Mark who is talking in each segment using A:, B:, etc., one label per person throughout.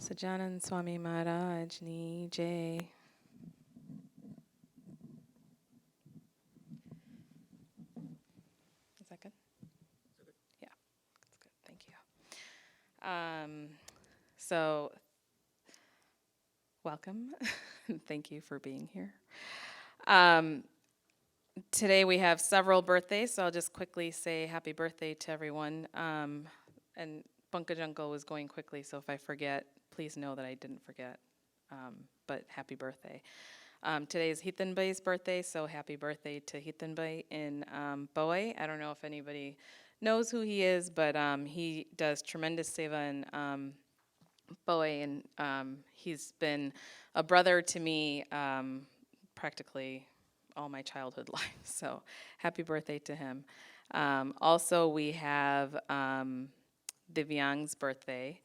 A: Sajanan Swami Maharaj Ni Jai. Is that good? Yeah, that's good. Thank you. So, welcome. Thank you for being here. Today we have several birthdays, so I'll just quickly say happy birthday to everyone. And Pankaj Uncle was going quickly, so if I forget, please know that I didn't forget. But happy birthday. Today is Hitanbai's birthday, so happy birthday to Hitanbai in Boe. I don't know if anybody knows who he is, but he does tremendous seva in Boe, and he's been a brother to me practically all my childhood life. So happy birthday to him. Also, we have Divyang's birthday,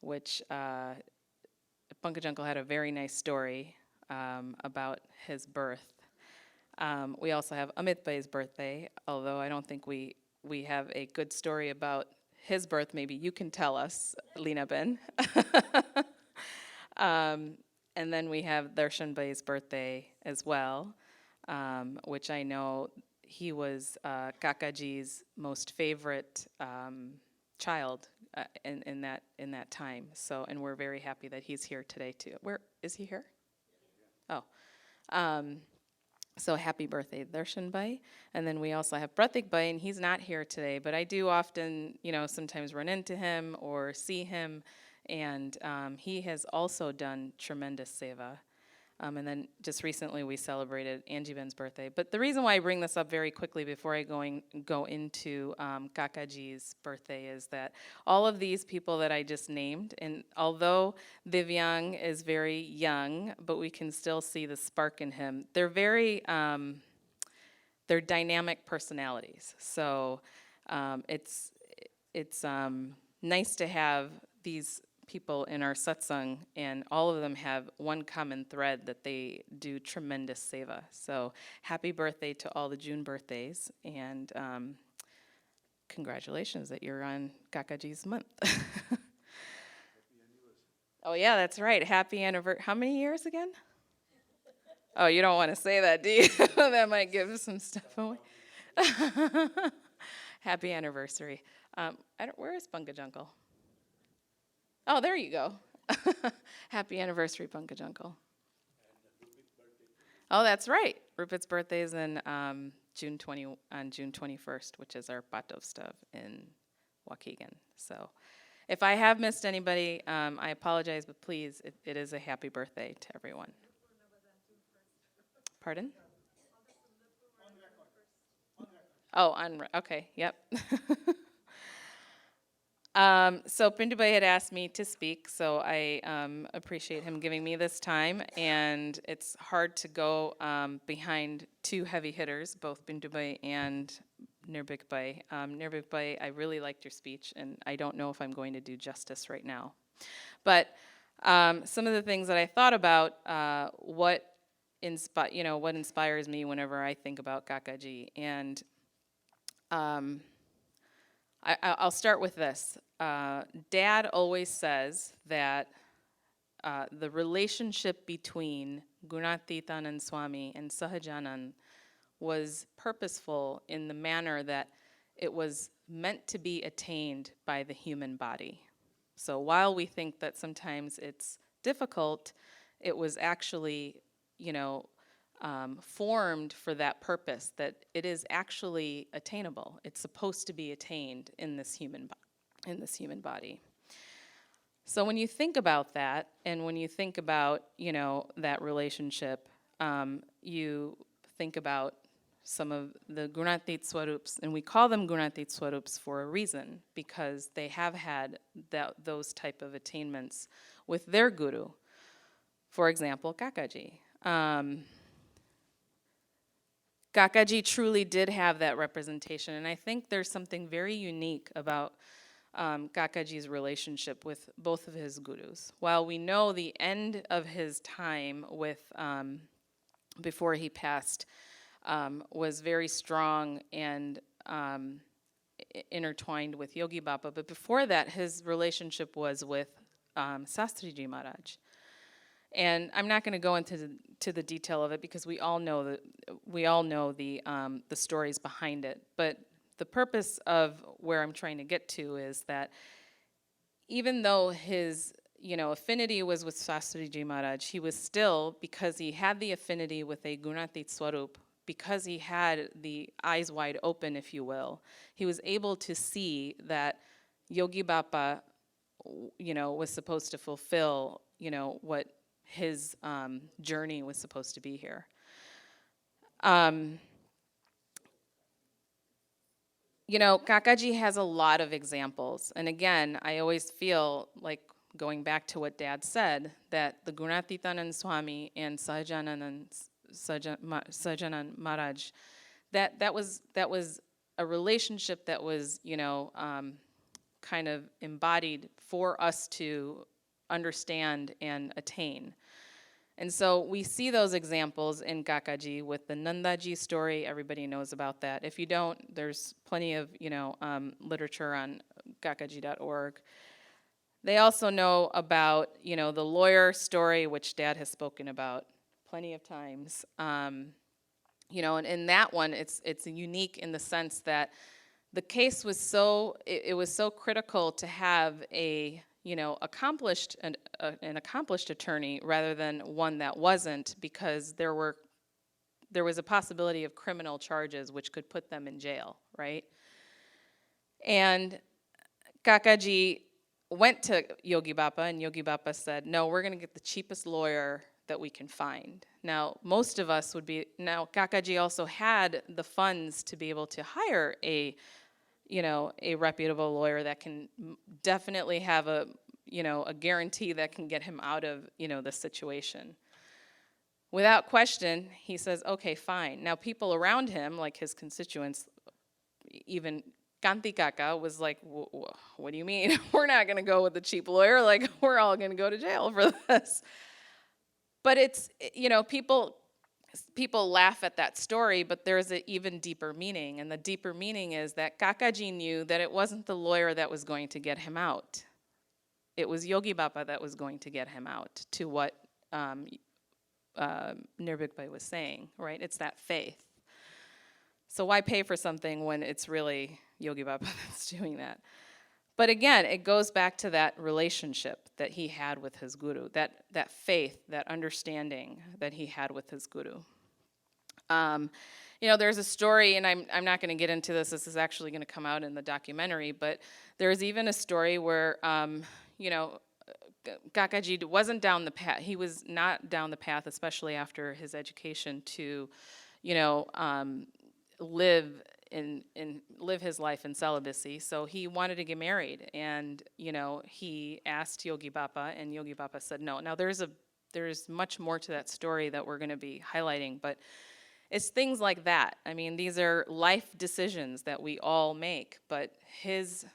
A: which Pankaj Uncle had a very nice story about his birth. We also have Amit Bhai's birthday, although I don't think we have a good story about his birth. Maybe you can tell us, Lena Ben. And then we have Darshan Bhai's birthday as well, which I know he was Kakaji's most favorite child in that time. So, and we're very happy that he's here today too. Where is he here? Oh. So happy birthday, Darshan Bhai. And then we also have Pratik Bhai, and he's not here today, but I do often, sometimes run into him or see him, and he has also done tremendous seva. And then just recently we celebrated Angie Ben's birthday. But the reason why I bring this up very quickly before I go into Kakaji's birthday is that all of these people that I just named, and although Divyang is very young, but we can still see the spark in him, they're very, they're dynamic personalities. So it's nice to have these people in our satsang, and all of them have one common thread that they do tremendous seva. So happy birthday to all the June birthdays, and congratulations that you're on Kakaji's month. Oh yeah, that's right. Happy anniversary. How many years again? Oh, you don't want to say that, do you? That might give some stuff away. Happy anniversary. Where is Pankaj Uncle? Oh, there you go. Happy anniversary, Pankaj Uncle. Oh, that's right. Rupit's birthday is in June 21st, which is our Patov in Waukegan. So if I have missed anybody, I apologize, but please, it is a happy birthday to everyone. Pardon? Oh, okay, yep. So Pindubai had asked me to speak, so I appreciate him giving me this time. And it's hard to go behind two heavy hitters, both Pindubai and Nirbhik Bhai. Nirbhik Bhai, I really liked your speech, and I don't know if I'm going to do justice right now. But some of the things that I thought about, what inspires me whenever I think about Kakaji, and I'll start with this. Dad always says that the relationship between Gunatitanand Swami and Sahajanand was purposeful in the manner that it was meant to be attained by the human body. So while we think that sometimes it's difficult, it was actually, formed for that purpose, that it is actually attainable. It's supposed to be attained in this human body. So when you think about that, and when you think about, that relationship, you think about some of the Gunatit Swarups, and we call them Gunatit Swarups for a reason, because they have had those type of attainments with their guru. For example, Kakaji. Kakaji truly did have that representation, and I think there's something very unique about Kakaji's relationship with both of his gurus. While we know the end of his time with, before he passed, was very strong and intertwined with Yogi Baba, but before that, his relationship was with Sastriji Maharaj. And I'm not going to go into the detail of it because we all know the stories behind it. But the purpose of where I'm trying to get to is that even though his affinity was with Sastriji Maharaj, he was still, because he had the affinity with a Gunatit Swarup, because he had the eyes wide open, if you will, he was able to see that Yogi Bapa, was supposed to fulfill, what his journey was supposed to be here. Kakaji has a lot of examples. And again, I always feel like going back to what Dad said, that the Gunatitanand Swami and Sahajanand Maharaj, that was a relationship that was, kind of embodied for us to understand and attain. And so we see those examples in Kakaji with the Nandaji story. Everybody knows about that. If you don't, there's plenty of literature on kakaji.org. They also know about the lawyer story, which Dad has spoken about plenty of times. And in that one, it's unique in the sense that the case was it was so critical to have an accomplished attorney rather than one that wasn't, because there was a possibility of criminal charges which could put them in jail, right? And Kakaji went to Yogi Bapa, and Yogi Bapa said, no, we're going to get the cheapest lawyer that we can find. Now, most of us would be, Kakaji also had the funds to be able to hire a reputable lawyer that can definitely have a guarantee that can get him out of, the situation. Without question, he says, okay, fine. Now, people around him, like his constituents, even Kanti Kaka was like, what do you mean? We're not going to go with the cheap lawyer. Like, we're all going to go to jail for this. But it's, people laugh at that story, but there's an even deeper meaning. And the deeper meaning is that Kakaji knew that it wasn't the lawyer that was going to get him out. It was Yogi Bapa that was going to get him out, to what Nirbhikbhai was saying, right? It's that faith. So why pay for something when it's really Yogi Bapa that's doing that? But again, it goes back to that relationship that he had with his guru, that faith, that understanding that he had with his guru. There's a story, and I'm not going to get into this. This is actually going to come out in the documentary, but there's even a story where, Kakaji wasn't down the path. He was not down the path, especially after his education, to, live his life in celibacy. So he wanted to get married, and he asked Yogi Bapa, and Yogi Bapa said no. Now there's much more to that story that we're going to be highlighting, but it's things like that. I mean, these are life decisions that we all make, but his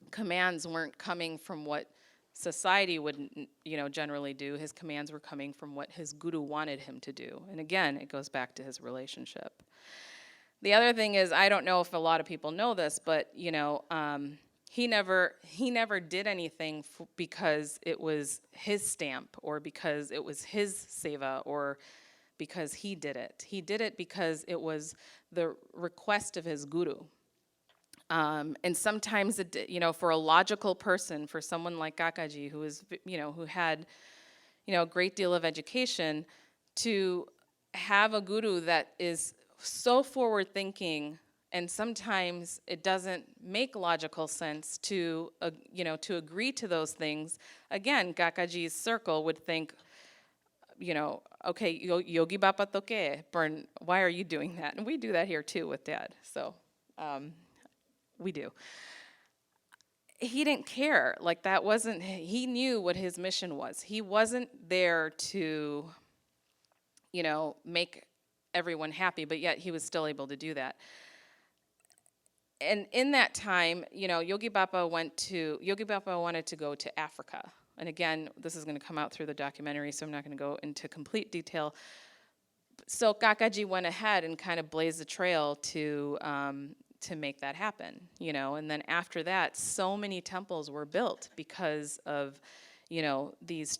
A: commands weren't coming from what society would generally do. His commands were coming from what his guru wanted him to do. And again, it goes back to his relationship. The other thing is, I don't know if a lot of people know this, but he never did anything because it was his stamp, or because it was his seva, or because he did it. He did it because it was the request of his guru. And sometimes, for a logical person, for someone like Kakaji, who had, a great deal of education, to have a guru that is so forward thinking, and sometimes it doesn't make logical sense to agree to those things. Again, Kakaji's circle would think, okay, Yogi Bapa toke, burn, why are you doing that? And we do that here too with Dad, so we do. He didn't care, like that wasn't, he knew what his mission was. He wasn't there to, make everyone happy, but yet he was still able to do that. And in that time, Yogi Bapa wanted to go to Africa. And again, this is going to come out through the documentary, so I'm not going to go into complete detail. So Kakaji went ahead and kind of blazed the trail to to make that happen, you know. And then after that, so many temples were built because of, you know, these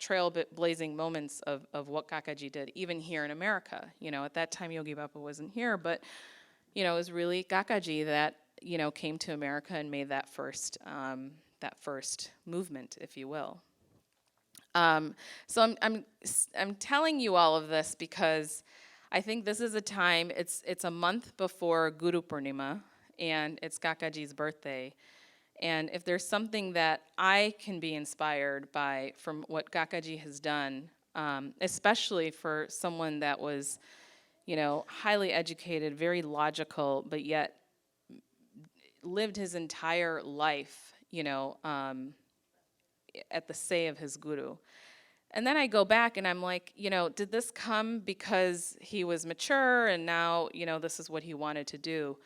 A: trailblazing moments of what Kakaji did, even here in America. You know, at that time Yogi Bapa wasn't here, but you know, it was really Kakaji that, you know, came to America and made that first movement, if you will. So I'm telling you all of this because I think this is a time. It's a month before Guru Purnima, and it's Kakaji's birthday. And if there's something that I can be inspired by from what Kakaji has done, especially for someone that was, you know, highly educated, very logical, but yet lived his entire life, you know, at the say of his guru. And then I go back and I'm like, you know, did this come because he was mature and now, you know, this is what he wanted to do?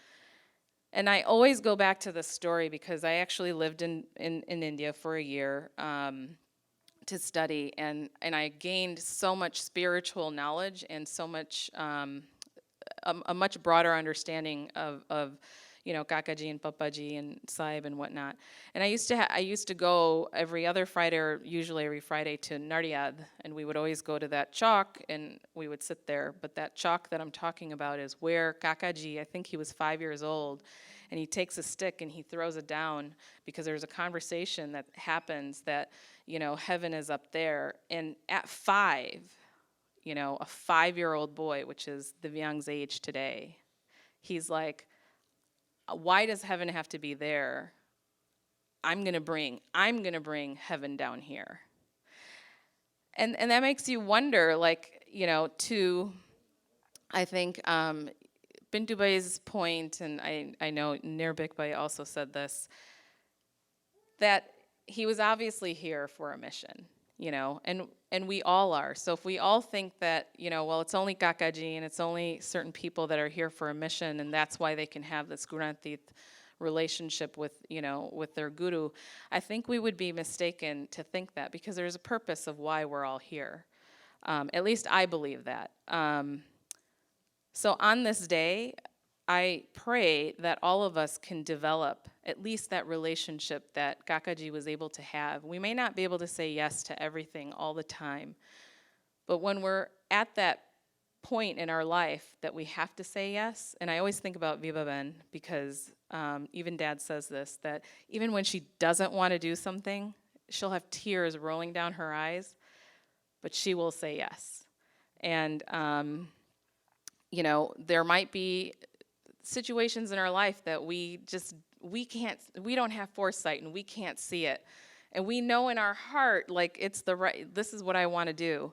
A: And I always go back to this story because I actually lived in India for a year to study, and I gained so much spiritual knowledge and so much, a much broader understanding of you know, Kakaji and Papaji and Sahib and whatnot. And I used to go every other Friday, or usually every Friday, to Naryad, and we would always go to that chalk and we would sit there. But that chalk that I'm talking about is where Kakaji, I think he was 5 years old, and he takes a stick and he throws it down because there's a conversation that happens that, you know, heaven is up there. And at 5, you know, a 5-year-old boy, which is the Vyang's age today, he's like, why does heaven have to be there? I'm gonna bring heaven down here. And that makes you wonder, like, you know, I think Bintu Bai's point, and I know Nirbhik Bai also said this, that he was obviously here for a mission, you know, and we all are. So if we all think that, you know, well, it's only Kakaji and it's only certain people that are here for a mission, and that's why they can have this Gurantit relationship with, you know, with their guru, I think we would be mistaken to think that, because there's a purpose of why we're all here. At least I believe that. So on this day, I pray that all of us can develop at least that relationship that Kakaji was able to have. We may not be able to say yes to everything all the time, but when we're at that point in our life that we have to say yes, and I always think about Viva Ben, because even Dad says this, that even when she doesn't want to do something, she'll have tears rolling down her eyes, but she will say yes. And you know, there might be situations in our life that we don't have foresight and we can't see it. And we know in our heart, like, it's the right, this is what I want to do.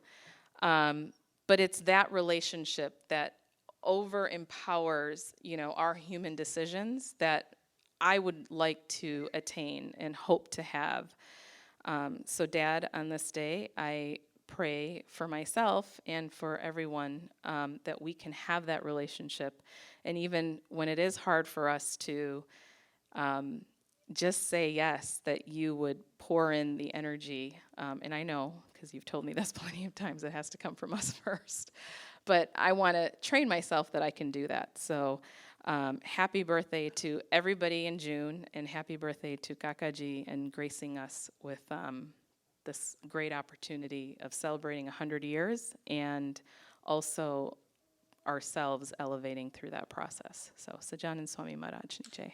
A: But it's that relationship that over empowers, you know, our human decisions that I would like to attain and hope to have. So Dad, on this day, I pray for myself and for everyone that we can have that relationship. And even when it is hard for us to just say yes, that you would pour in the energy. And I know, because you've told me this plenty of times, it has to come from us first. But I want to train myself that I can do that. So happy birthday to everybody in June, and happy birthday to Kakaji and gracing us with this great opportunity of celebrating 100 years and also ourselves elevating through that process. So Sajan and Swami Maharaj Jai.